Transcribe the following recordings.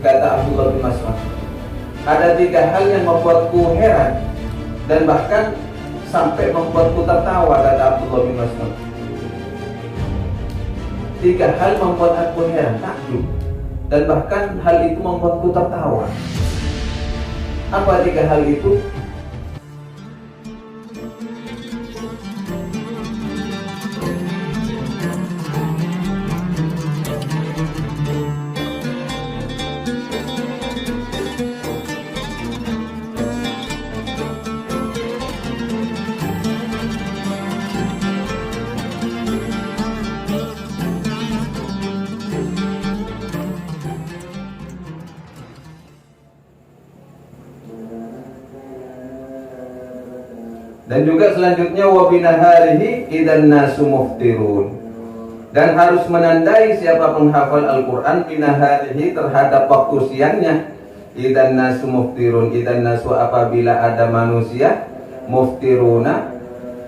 kata Abdullah bin Mas'ud, ada 3 hal yang membuatku heran dan bahkan sampai membuatku tertawa, kata Abdullah bin Mas'ud. 3 hal membuat aku heran, takjub, dan bahkan hal itu membuatku tertawa. Apa 3 hal itu? Dan juga selanjutnya wa binaharihi idzan nasu muftirun. Dan harus menandai siapa penghafal Al-Qur'an binaharihi terhadap waktu siangnya. Idzan nasu muftirun, idzan nasu apabila ada manusia muftiruna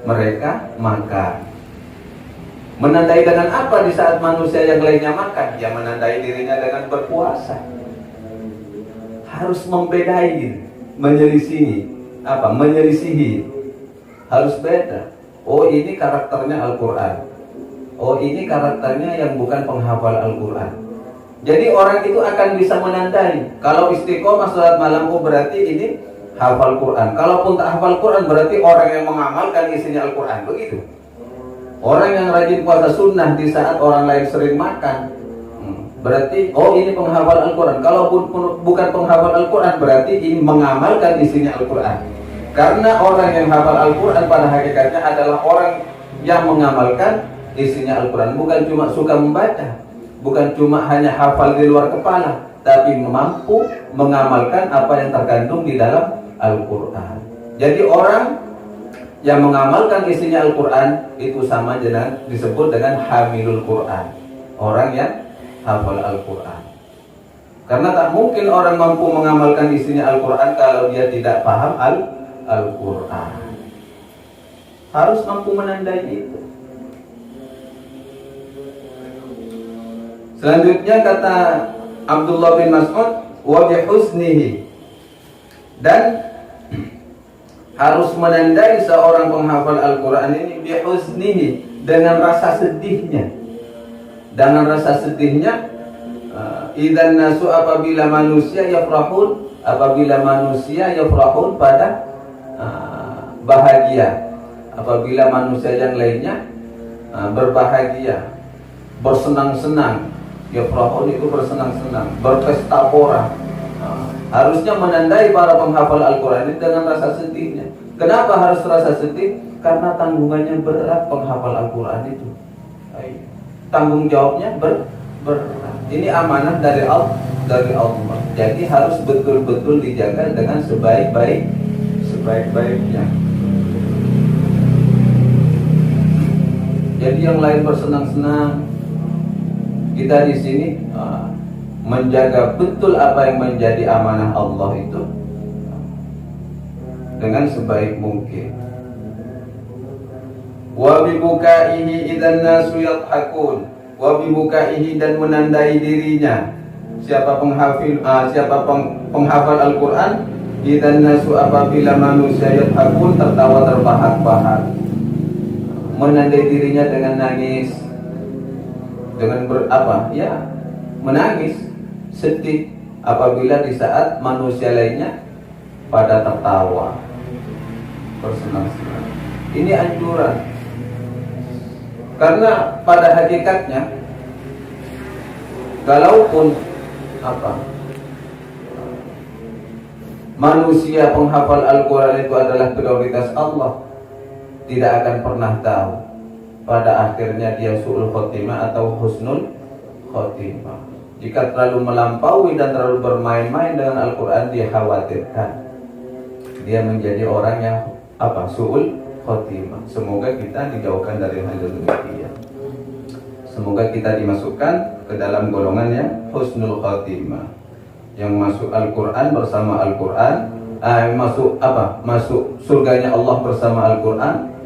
mereka makan. Menandai dengan apa di saat manusia yang lainnya makan? Ya menandai dirinya dengan berpuasa. Harus membedai, menyelisihi apa? Menyelisihi. Harus beda. Oh ini karakternya Al-Quran. Oh ini karakternya yang bukan penghafal Al-Quran. Jadi orang itu akan bisa menandai. Kalau istiqomah salat malam, oh berarti ini hafal Quran. Kalaupun tak hafal Quran, berarti orang yang mengamalkan isinya Al-Quran. Begitu. Orang yang rajin puasa sunnah di saat orang lain sering makan, berarti oh ini penghafal Al-Quran. Kalaupun bukan penghafal Al-Quran, berarti ini mengamalkan isinya Al-Quran. Karena orang yang hafal Al-Quran pada hakikatnya adalah orang yang mengamalkan isinya Al-Quran. Bukan cuma suka membaca, bukan cuma hanya hafal di luar kepala, tapi mampu mengamalkan apa yang terkandung di dalam Al-Quran. Jadi orang yang mengamalkan isinya Al-Quran itu sama dengan disebut dengan hamilul Quran. Orang yang hafal Al-Quran. Karena tak mungkin orang mampu mengamalkan isinya Al-Quran kalau dia tidak paham Al-Quran. Harus mampu menandai itu. Selanjutnya kata Abdullah bin Mas'ud, wa bihusnihi, dan harus menandai seorang penghafal Al-Quran ini bihusnihi, dengan rasa sedihnya. Dengan rasa sedihnya, idzan nasu apabila manusia yafrahun, apabila manusia yafrahun pada bahagia, apabila manusia yang lainnya berbahagia, bersenang-senang. Yafrahun itu bersenang-senang, berpesta pora. Harusnya menandai para penghafal Al-Quran ini dengan rasa sedihnya. Kenapa harus rasa sedih? Karena tanggungannya berat penghafal Al-Quran itu. Tanggung jawabnya berat. Ini amanah dari Allah. Jadi harus betul-betul dijaga dengan sebaik-baiknya. Jadi yang lain bersenang-senang, kita di sini menjaga betul apa yang menjadi amanah Allah itu dengan sebaik mungkin. Wa bibukaihi idzan nasu yadhakun, wa bibukaihi, dan menandai dirinya siapa penghafal Al-Quran idzan nasu apabila manusia yadhakun tertawa terbahak-bahak. Menandai dirinya dengan nangis, dengan menangis, sedih apabila di saat manusia lainnya pada tertawa, bersenang-senang. Ini anjuran. Karena pada hakikatnya, kalaupun manusia penghafal Al-Quran itu adalah prioritas Allah, tidak akan pernah tahu pada akhirnya dia su'ul khotimah atau husnul khotimah. Jika terlalu melampaui dan terlalu bermain-main dengan Al-Quran, dia khawatirkan dia menjadi orang yang su'ul khotimah. Semoga kita dijauhkan dari hal demikian. Semoga kita dimasukkan ke dalam golongan yang husnul khotimah, yang masuk Al-Quran bersama Al-Quran, masuk surganya Allah bersama Al-Quran,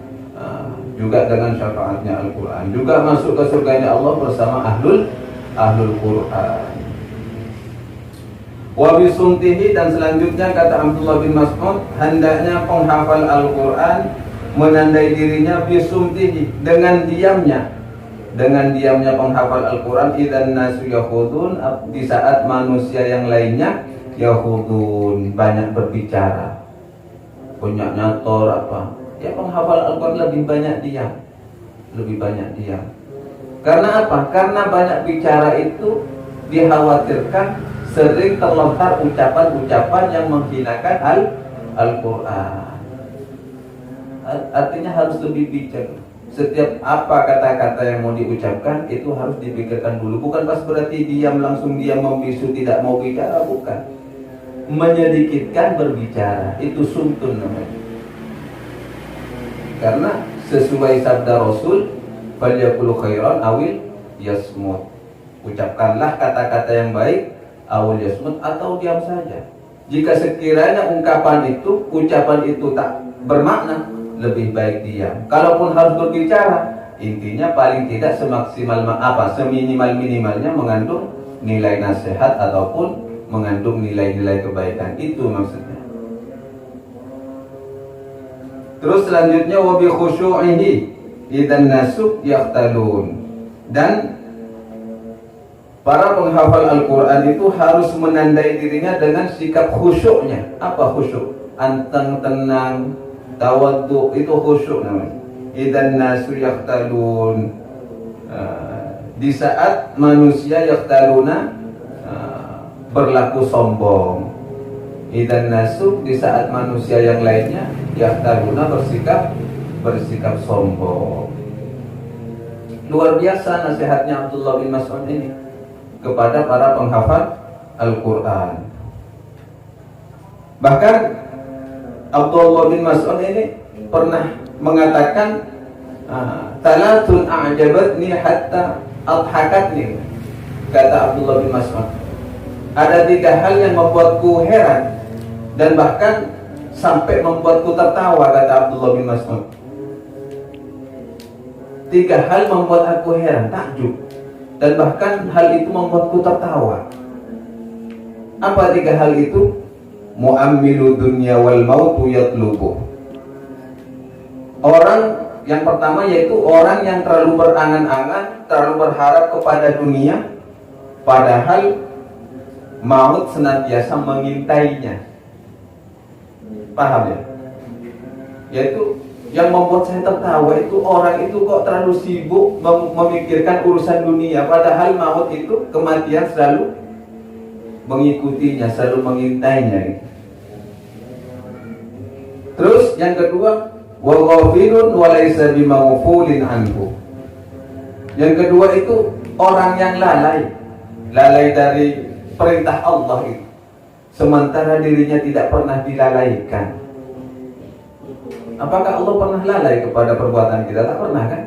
juga dengan syafaatnya Al-Quran, juga masuk ke surganya Allah bersama ahlul Quran. Wa bisumtihi, dan selanjutnya kata Abdullah bin Mas'ud, hendaknya penghafal Al-Quran menandai dirinya bisumtihi, dengan diamnya. Dengan diamnya penghafal Al-Quran, idzan nasu yakhudun, di saat manusia yang lainnya yakhudun, banyak berbicara, banyak nyator apa. Ya, penghafal Al-Quran lebih banyak diam. Lebih banyak diam. Karena apa? Karena banyak bicara itu dikhawatirkan sering terlontar ucapan-ucapan yang menghinakan Al-Quran. Artinya harus lebih bijak. Setiap apa kata-kata yang mau diucapkan itu harus dipikirkan dulu. Bukan pas berarti diam langsung diam membisu, tidak mau bicara, bukan. Menyedikitkan berbicara, itu sumtun namanya. Karena sesuai sabda Rasul, falyaqul khairan awil yasmut. Ucapkanlah kata-kata yang baik, awil yasmut, atau diam saja. Jika sekiranya ucapan itu tak bermakna, lebih baik diam. Kalaupun harus berbicara, intinya paling tidak seminimal-minimalnya mengandung nilai nasihat ataupun mengandung nilai-nilai kebaikan. Itu maksudnya. Terus selanjutnya wa bi khusyu'ihi idzan nasu yaqtalun. Dan para penghafal Al-Quran itu harus menandai dirinya dengan sikap khusyuknya. Apa khusyuk? Anteng, tenang, tawaddu, itu khusyuk namanya. Idzan nasu yaqtalun, di saat manusia yaqtaluna, berlaku sombong. Idzan nasu, di saat manusia yang lainnya yaqtaluna, bersikap sombong. Luar biasa nasihatnya Abdullah bin Mas'ud ini kepada para penghafal Al-Quran. Bahkan Abdullah bin Mas'ud ini pernah mengatakan, talatun a'jabatni hatta adhakatni. Kata Abdullah bin Mas'ud, ada 3 hal yang membuatku heran dan bahkan sampai membuatku tertawa. Kata Abdullah bin Mas'ud, 3 hal membuat aku heran, takjub, dan bahkan hal itu membuatku tertawa. Apa 3 hal itu? Mu'ammilu dunya wal mautu yatlubu. Orang yang pertama yaitu orang yang terlalu berangan-angan, terlalu berharap kepada dunia, padahal maut senantiasa mengintainya. Paham ya? Yaitu yang membuat saya tertawa itu, orang itu kok terlalu sibuk memikirkan urusan dunia, padahal maut itu, kematian selalu mengikutinya, selalu mengintainya. Terus yang kedua, wa ghafilun wa laysa bimaghfulin anhu. Yang kedua itu orang yang lalai dari perintah Allah itu, sementara dirinya tidak pernah dilalaikan. Apakah Allah pernah lalai kepada perbuatan kita? Tak pernah, kan?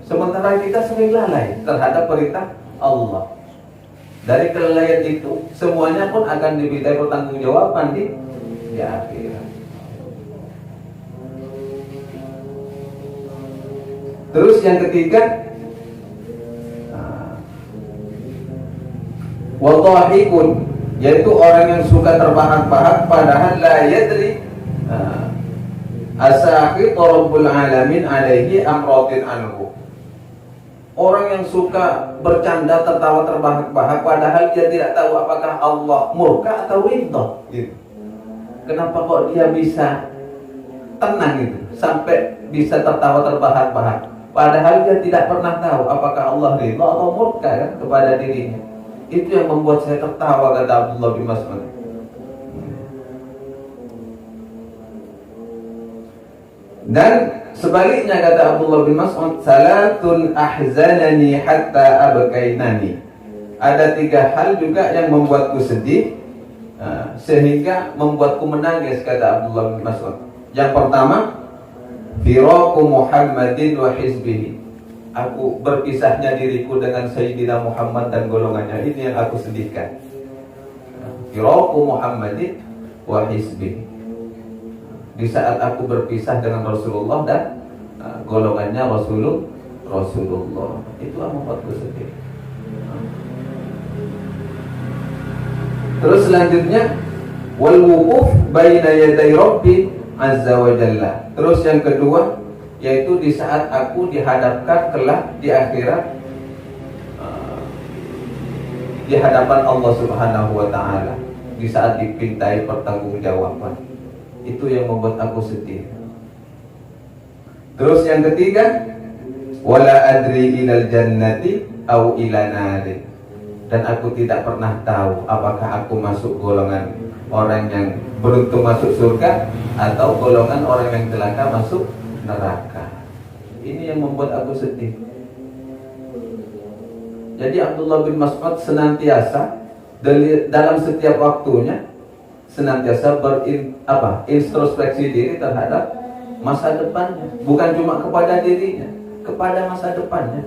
Sementara kita sering lalai terhadap perintah Allah. Dari kelalaian itu, semuanya pun akan dimintai pertanggungjawaban di akhirat. Terus yang ketiga, wadhahikun, yaitu orang yang suka terbahak-bahak padahal la yadri asaqit rabbul alamin alaihi amradin anhu. Orang yang suka bercanda, tertawa, terbahak-bahak padahal dia tidak tahu apakah Allah murka atau ridha gitu. Kenapa kok dia bisa tenang gitu, sampai bisa tertawa, terbahak-bahak, padahal dia tidak pernah tahu apakah Allah ridha atau murka kan kepada dirinya. Itu yang membuat saya tertawa, kata Abdullah bin Mas'ud. Dan sebaliknya kata Abdullah bin Mas'ud, salatun ahzanani hatta abkainani. Ada 3 hal juga yang membuatku sedih, sehingga membuatku menangis, kata Abdullah bin Mas'ud. Yang pertama, firaqu Muhammadin wa hizbihi. Aku berpisahnya diriku dengan Sayyidina Muhammad dan golongannya. Ini yang aku sedihkan. Firaqu Muhammadin wa hizbihi. Di saat aku berpisah dengan Rasulullah dan golongannya Rasulullah, itu yang membuatku sedih. Terus selanjutnya wal wuquf baina yaday rabbi azza wa jalla. Terus yang kedua yaitu di saat aku dihadapkan kelak di akhirat di hadapan Allah Subhanahu wa taala, di saat dipintai pertanggungjawaban. Itu yang membuat aku sedih. Terus yang ketiga, wala adri ilal jannati au ila nari. Dan aku tidak pernah tahu apakah aku masuk golongan orang yang beruntung masuk surga atau golongan orang yang celaka masuk neraka. Ini yang membuat aku sedih. Jadi Abdullah bin Mas'ud senantiasa dalam setiap waktunya senantiasa introspeksi diri terhadap masa depannya, bukan cuma kepada dirinya, kepada masa depannya.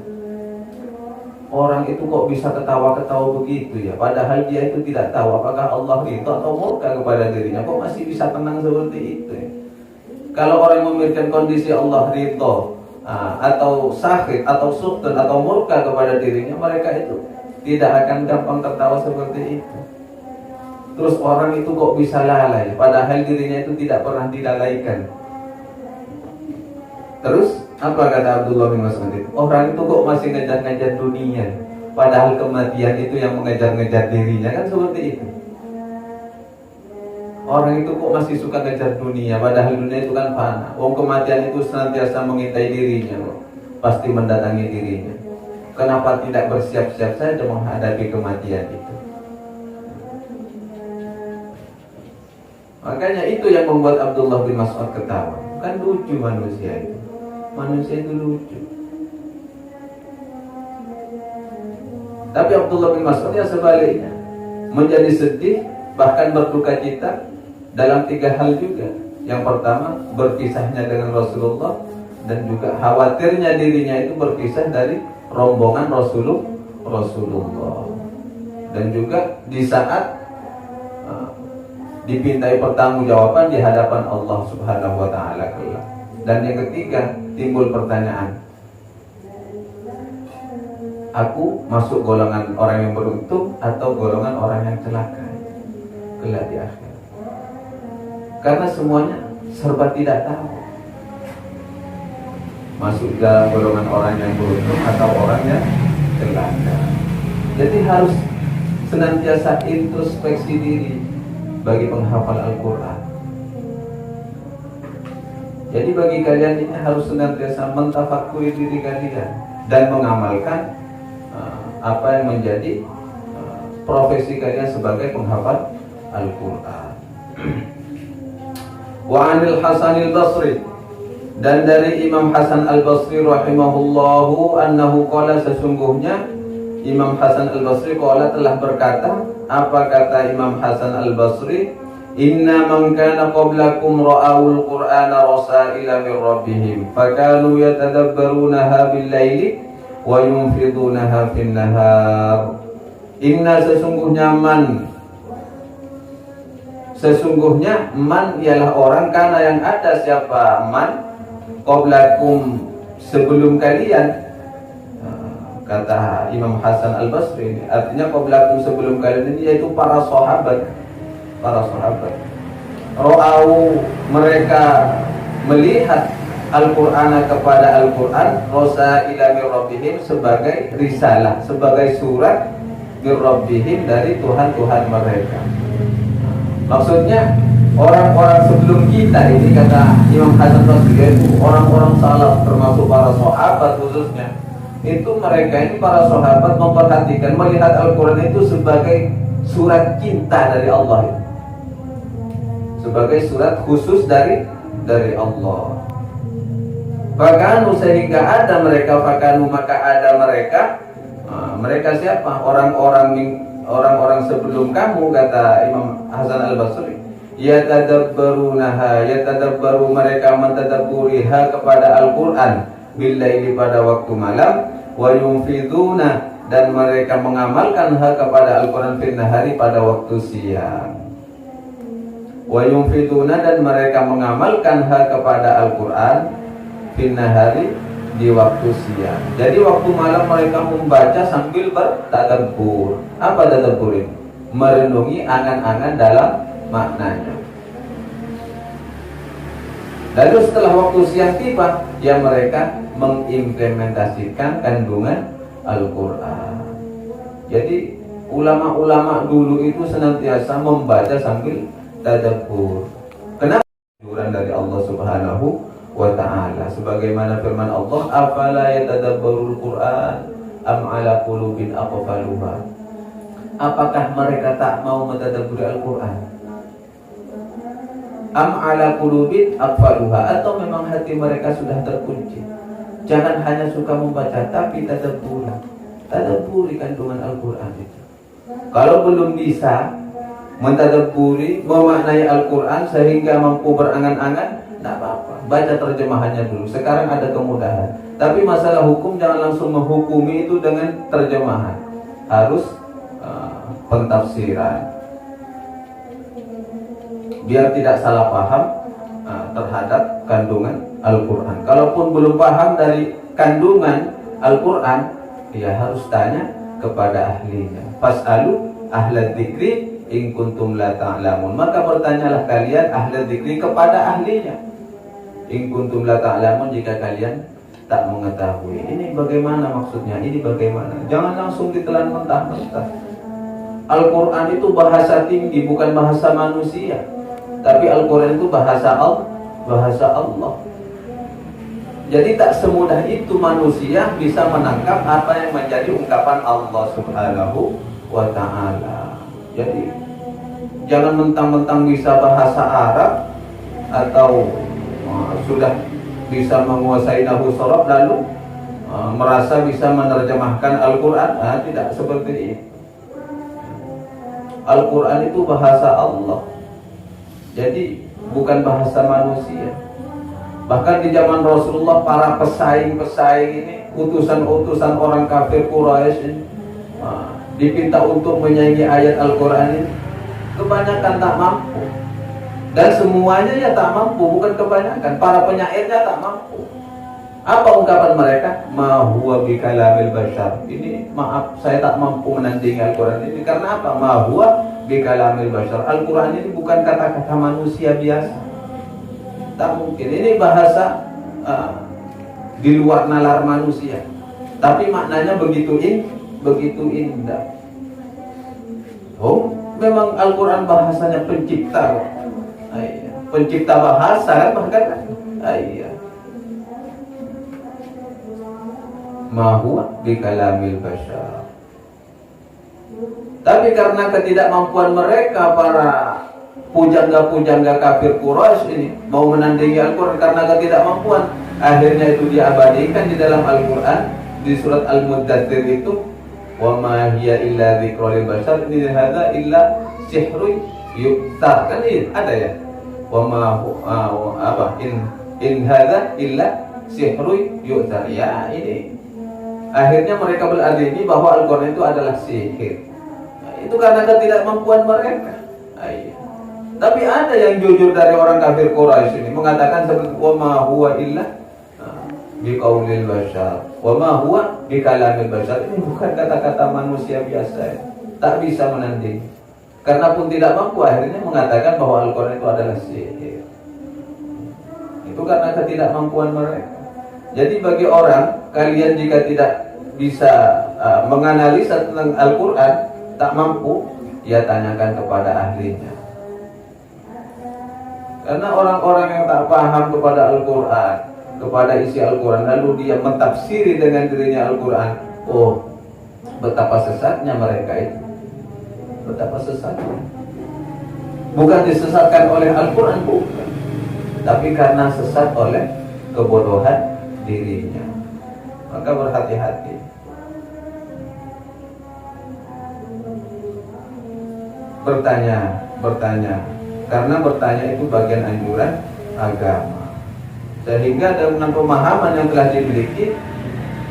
Orang itu kok bisa ketawa-ketawa begitu ya, padahal dia itu tidak tahu apakah Allah ridha atau murka kepada dirinya, kok masih bisa tenang seperti itu ya. Kalau orang memikirkan kondisi Allah ridha atau sakit atau suhtun atau murka kepada dirinya, mereka itu tidak akan gampang tertawa seperti itu. Terus orang itu kok bisa lalai padahal dirinya itu tidak pernah dilalaikan. Terus apa kata Abdullah bin Mas'ud? Orang itu kok masih ngejar-ngejar dunia padahal kematian itu yang mengejar-ngejar dirinya, kan seperti itu. Orang itu kok masih suka ngejar dunia padahal dunia itu kan fana. Wong kematian itu senantiasa mengintai dirinya kok, pasti mendatangi dirinya. Kenapa tidak bersiap-siap saja menghadapi kematian itu? Makanya itu yang membuat Abdullah bin Mas'ud ketawa. Kan lucu manusia itu. Manusia itu lucu. Tapi Abdullah bin Mas'ud ya sebaliknya, menjadi sedih bahkan berduka cita dalam 3 hal juga. Yang pertama, berpisahnya dengan Rasulullah, dan juga khawatirnya dirinya itu berpisah dari rombongan Rasulullah. Dan juga di saat dipintai pertanggungjawaban di hadapan Allah Subhanahu wa taala kelak. Dan yang ketiga, timbul pertanyaan, aku masuk golongan orang yang beruntung atau golongan orang yang celaka kelak di akhir. Karena semuanya serba tidak tahu. Masuk dalam golongan orang yang beruntung atau orang yang celaka. Jadi harus senantiasa introspeksi diri bagi penghafal Al-Quran. Jadi bagi kalian ini harus senantiasa mentafakuri diri kalian dan mengamalkan apa yang menjadi profesi kalian sebagai penghafal Al-Quran. Wa 'anil Hasan al-Basri, dan dari Imam Hasan al-Basri rahimahullahu annahu qala, sesungguhnya Imam Hasan al-Basri qala telah berkata. Apa kata Imam Hasan al-Basri? Inna man kana qablakum ra'awul qur'ana rasaila min rabbihim fakanu yatadabbarunaha bil-laili wa yunfidunaha fin-nahar. Inna, sesungguhnya man ialah orang, karena yang ada siapa man qablakum sebelum kalian. Kata Imam Hasan al-Basri ini, artinya qablakum sebelum kalian ini yaitu para sahabat. Ra'au, mereka melihat Al-Qur'ana kepada Al-Qur'an, rasaila min rabbihim, sebagai risalah, sebagai surat min rabbihim, dari Tuhan mereka. Maksudnya orang-orang sebelum kita ini, kata Imam Hasan Basri, itu orang-orang salaf termasuk para sahabat khususnya, itu mereka ini para sahabat memperhatikan, melihat Al-Quran itu sebagai surat cinta dari Allah, sebagai surat khusus dari Allah. Fakanu, sehingga ada mereka, maka ada mereka. Mereka siapa? Orang-orang sebelum kamu, kata Imam Hasan al-Basri. Yatadabbaru, mereka mentadabburiha kepada Al-Quran, bil-laili, pada waktu malam, wa yunfiduna, dan mereka mengamalkan kepada Al-Quran fin-nahari, pada waktu siang. Wa yunfiduna, dan mereka mengamalkan kepada Al-Quran fin-nahari, di waktu siang. Jadi waktu malam mereka membaca sambil bertadabbur. Apa tadabbur ini? merenungi angan-angan dalam maknanya. Lalu setelah waktu siang tiba, ya mereka mengimplementasikan kandungan Al-Quran. Jadi ulama-ulama dulu itu senantiasa membaca sambil tadabbur. Kenapa? Anjuran dari Allah Subhanahu wa ta'ala, sebagaimana firman Allah, afala yatadabbarul Quran am ala qulubin aqfaluha. Apakah mereka tak mau mentadabburi Al-Quran? Am ala qulubin aqfaluha, atau memang hati mereka sudah terkunci? Jangan hanya suka membaca, tapi tadabburi kandungan Al-Quran itu. Kalau belum bisa mentadabburi, memaknai Al-Quran sehingga mampu berangan-angan, tidak apa-apa, baca terjemahannya dulu. Sekarang ada kemudahan. Tapi masalah hukum, jangan langsung menghukumi itu dengan terjemahan. Harus pentafsiran, biar tidak salah paham terhadap kandungan Al-Quran. Kalaupun belum paham dari kandungan Al-Quran, ya harus tanya kepada ahlinya. Fas'alu ahlad dzikri in kuntum la ta'lamun. Maka bertanyalah kalian ahlad dzikri kepada ahlinya. In kuntum la ta'lamun, jika kalian tak mengetahui. Ini bagaimana maksudnya? Ini bagaimana? Jangan langsung ditelan mentah-mentah. Al-Quran itu bahasa tinggi, bukan bahasa manusia. Tapi Al-Quran itu bahasa Allah. Jadi tak semudah itu manusia bisa menangkap apa yang menjadi ungkapan Allah Subhanahu wa ta'ala. Jadi jangan mentang-mentang bisa bahasa Arab atau sudah bisa menguasai nahwu shorof lalu merasa bisa menerjemahkan Al-Quran. Tidak seperti itu. Al-Quran itu bahasa Allah, jadi bukan bahasa manusia. Bahkan di zaman Rasulullah, para pesaing-pesaing ini, utusan-utusan orang kafir Quraisy ini, dipinta untuk menyanyi ayat Al-Quran ini, kebanyakan tak mampu. Dan semuanya ya tak mampu, bukan kebanyakan. Para penyairnya tak mampu. Apa ungkapan mereka? Ma huwa bikalamil bashar. Ini maaf, saya tak mampu menandingi Al-Quran ini. Karena apa? Ma huwa bikalamil bashar. Al-Quran ini bukan kata-kata manusia biasa. Tak mungkin. Ini bahasa di luar nalar manusia. Tapi maknanya begitu indah. Oh, memang Al-Quran bahasanya pencipta. Pencipta bahasa kan bahkan. Ma huwa bikalamil bashar. Tapi karena ketidakmampuan mereka, para pujangga-pujangga kafir Quraisy ini mau menandingi Al-Quran karena ketidakmampuan, akhirnya itu diabadikan di dalam Al-Quran di surat Al-Muddatsir itu, wa ma hiya illa dzikra lil bashar in hadza illa sihrun yu'tar. Kan ini ada ya, wa ma in hadza illa sihrun yu'tar. Ya, ini akhirnya mereka beradili bahwa Al-Quran itu adalah sihir. Itu karena ketidakmampuan mereka. Tapi ada yang jujur dari orang kafir Quraisy ini mengatakan seperti wa ma huwa illa biqaulil bashar, wa ma huwa bikalamil bashar. Ini bukan kata-kata manusia biasa. Tak bisa menandingi. Karena pun tidak mampu, akhirnya mengatakan bahwa Al-Quran itu adalah sihir. Itu karena ketidakmampuan mereka. Jadi bagi orang, kalian jika tidak bisa menganalisa tentang Al-Quran, tak mampu, ya tanyakan kepada ahlinya. Karena orang-orang yang tak paham kepada Al-Quran, kepada isi Al-Quran, lalu dia mentafsiri dengan dirinya Al-Quran, oh, betapa sesatnya mereka itu. Betapa sesatnya. Bukan disesatkan oleh Al-Quran, bukan. Tapi karena sesat oleh kebodohan dirinya. Maka berhati-hati. Bertanya. Karena bertanya itu bagian anjuran agama. Sehingga dengan pemahaman yang telah dimiliki,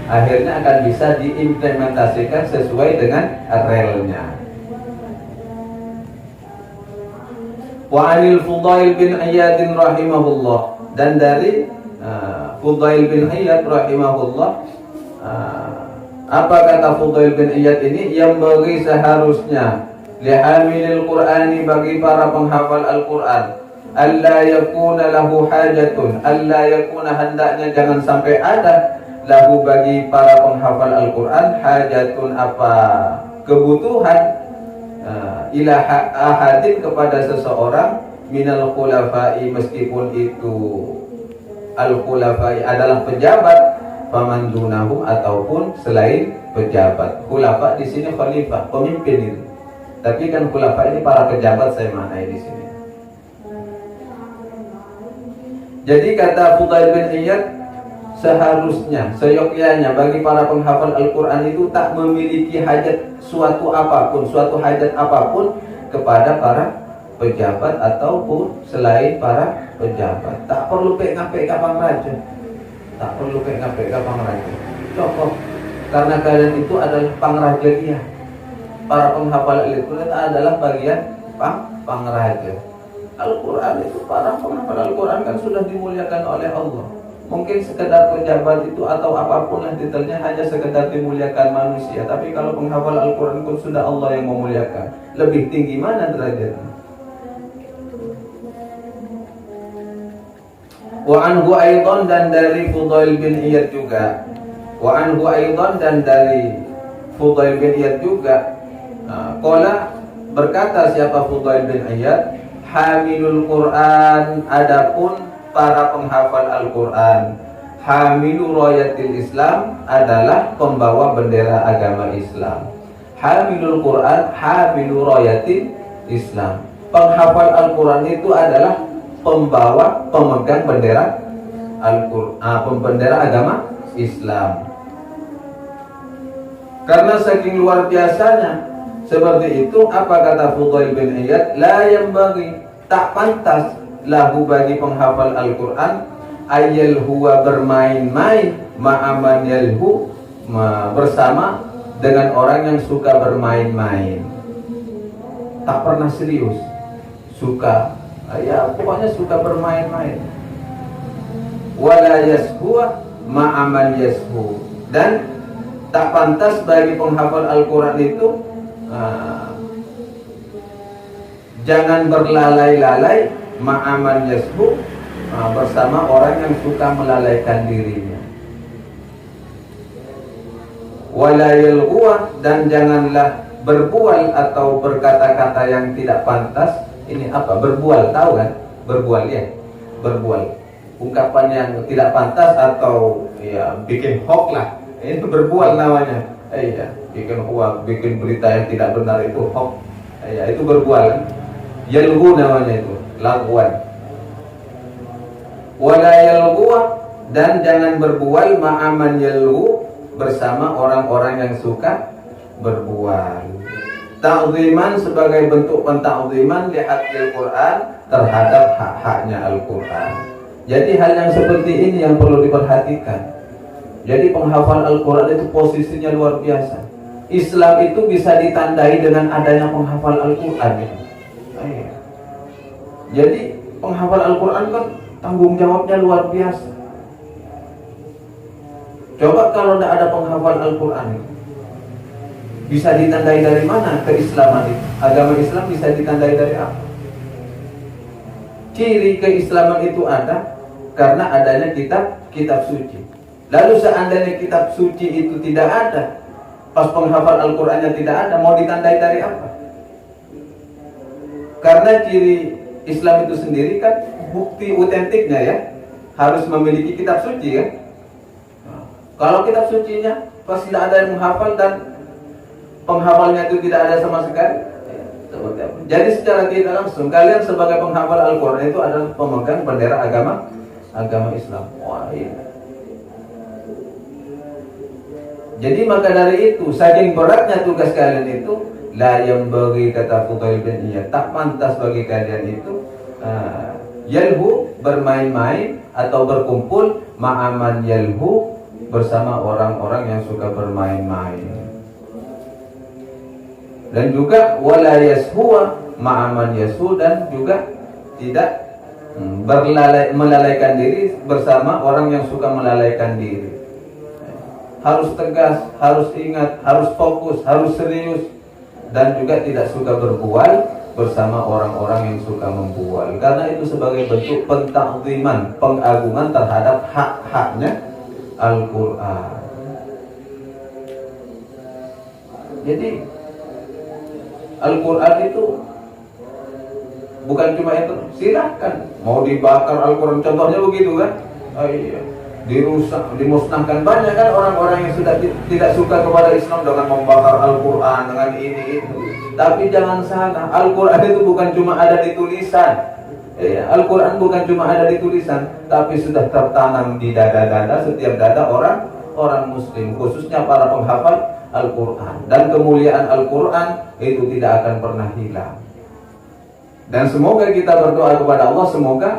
akhirnya akan bisa diimplementasikan sesuai dengan relnya. Wa 'anil Fudail bin Iyad rahimahullah, dan dari Fudail bin Iyad rahimahullah, apa kata Fudail bin Iyad ini? Yang bagi seharusnya lihamilil Qur'ani, bagi para penghafal Al-Quran, alla yakuna lahu hajatun, alla yakuna, hendaknya jangan sampai ada, lahu bagi para penghafal Al-Quran, hajatun apa kebutuhan, ila ahadin kepada seseorang, minal khulafai, meskipun itu al-khulafai adalah pejabat, faman dunahum, ataupun selain pejabat. Khulafa di sini khalifah, pemimpin itu. Tapi kan khulafa ini para pejabat saya maknai di sini. Jadi kata Fudail bin Iyad, seharusnya, seyogyanya bagi para penghafal Al-Quran itu tak memiliki hajat suatu apapun, suatu hajat apapun kepada para pejabat ataupun selain para pejabat. Tak perlu pek-ngapek kapang raja, tak perlu pek-ngapek kapang raja. Contoh, karena kalian itu adalah pangraja dia. Para penghafal Al-Quran adalah bagian pangraja. Al-Quran itu, para penghafal Al-Quran kan sudah dimuliakan oleh Allah. Mungkin sekedar pejabat itu atau apapun lah detailnya hanya sekedar dimuliakan manusia. Tapi kalau penghafal Al-Quran pun sudah Allah yang memuliakan. Lebih tinggi mana derajatnya? Wa anhu aidan, dan dari Fudail bin Iyad juga. Wa anhu aidan, dan dari Fudail bin Iyad juga. Qala, berkata siapa Fudail bin Iyad, hamilul Quran, adapun para penghafal Al-Quran, hamilu rayatil Islam, adalah pembawa bendera agama Islam. Hamilul Quran, hamilu rayatil Islam. Penghafal Al-Quran itu adalah pembawa, pemegang bendera Al-Quran, bendera agama Islam. Karena saking luar biasanya seperti itu, apa kata Fudail bin Iyad, la yanbaghi, tak pantas, lahu bagi penghafal Al-Quran, ayal huwa, bermain-main, ma'aman yalhu, bersama dengan orang yang suka bermain-main. Tak pernah serius, suka, ya pokoknya suka bermain-main. Wala yashuwa ma'aman yashu, dan tak pantas bagi penghafal Al-Quran itu jangan berlalai-lalai, ma'aman yasbu, bersama orang yang suka melalaikan dirinya. Wala yalghuwa, dan janganlah berbual atau berkata-kata yang tidak pantas. Ini apa? Berbual, tahu kan? Berbual ya, berbual. Ungkapan yang tidak pantas atau ya bikin hoax lah. Ini berbual namanya. Iya, bikin hoax, bikin berita yang tidak benar itu hoax. Iya, itu berbual. Yalghu namanya itu, lagwan. Wala yalghu, dan jangan berbual, ma'aman yalghu, bersama orang-orang yang suka berbual. Ta'ziman, sebagai bentuk pentakziman li haqqil Quran, terhadap hak-haknya Al-Quran. Jadi hal yang seperti ini yang perlu diperhatikan. Jadi penghafal Al-Quran itu posisinya luar biasa. Islam itu bisa ditandai dengan adanya penghafal Al-Quran. Jadi penghafal Al-Quran kan tanggung jawabnya luar biasa. Coba kalau tidak ada penghafal Al-Quran, bisa ditandai dari mana keislaman itu? Agama Islam bisa ditandai dari apa? Ciri keislaman itu ada karena adanya kitab suci. Lalu seandainya kitab suci itu tidak ada, pas penghafal Al-Qurannya tidak ada, mau ditandai dari apa? Karena ciri Islam itu sendiri kan bukti otentiknya ya, harus memiliki kitab suci ya. Kalau kitab sucinya pas tidak ada yang menghafal dan penghafalnya itu tidak ada sama sekali, jadi secara tidak langsung kalian sebagai penghafal Al-Quran itu adalah pemegang bendera agama Islam. Wah, iya. Jadi maka dari itu, saking beratnya tugas kalian itu, la yang bagi, kata Fudail bin Iyad, tak pantas bagi kalian itu yalhu, bermain-main atau berkumpul, ma'aman yalhu, bersama orang-orang yang suka bermain-main. Dan juga wala yashuwa, ma'aman yashu, dan juga tidak melalaikan diri bersama orang yang suka melalaikan diri. Harus tegas, harus ingat, harus fokus, harus serius. dan juga tidak suka berbual bersama orang-orang yang suka membual, karena itu sebagai bentuk pentakziman, pengagungan terhadap hak-haknya Al-Quran. Jadi Al-Quran itu bukan cuma itu, silahkan mau dibakar Al-Quran, contohnya begitu kan. Iya, dirusak, dimusnahkan. Banyak kan orang-orang yang sudah tidak suka kepada Islam dengan membakar Al-Quran, dengan ini itu. Tapi jangan salah, Al-Quran itu bukan cuma ada di tulisan. Al-Quran bukan cuma ada di tulisan, tapi sudah tertanam di dada-dada setiap dada orang Muslim, khususnya para penghafal Al-Quran. Dan kemuliaan Al-Quran itu tidak akan pernah hilang. Dan semoga kita berdoa kepada Allah, semoga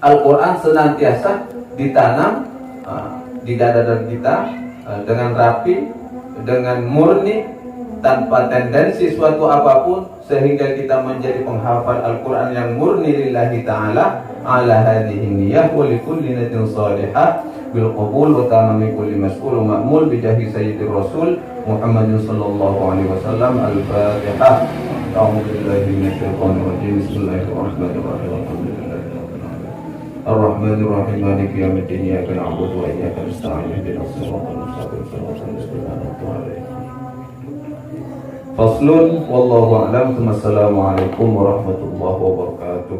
Al-Quran senantiasa ditanam di dada-dada kita dengan rapi, dengan murni, tanpa tendensi suatu apapun, sehingga kita menjadi penghafal Al-Quran yang murni lillahi ta'ala ala hadhihi niyyah wa likulli niyatin salihah bil qabul wa tamami kulli mas'ul wa ma'mul bi jahi sayyidir rasul Muhammadin sallallahu alaihi wasallam. Al-Fatihah. A'udzu billahi minasyaitonir rajim. Bismillahirrahmanirrahim. Ar-Rahmanir Rahim. Maliki yaumiddin. Iyyaka na'budu wa iyyaka nasta'in. Ihdinas siratal mustaqim. Shiratal ladzina an'amta 'alaihim. Faslun wallahu a'lam. Assalamualaikum warahmatullahi wabarakatuh.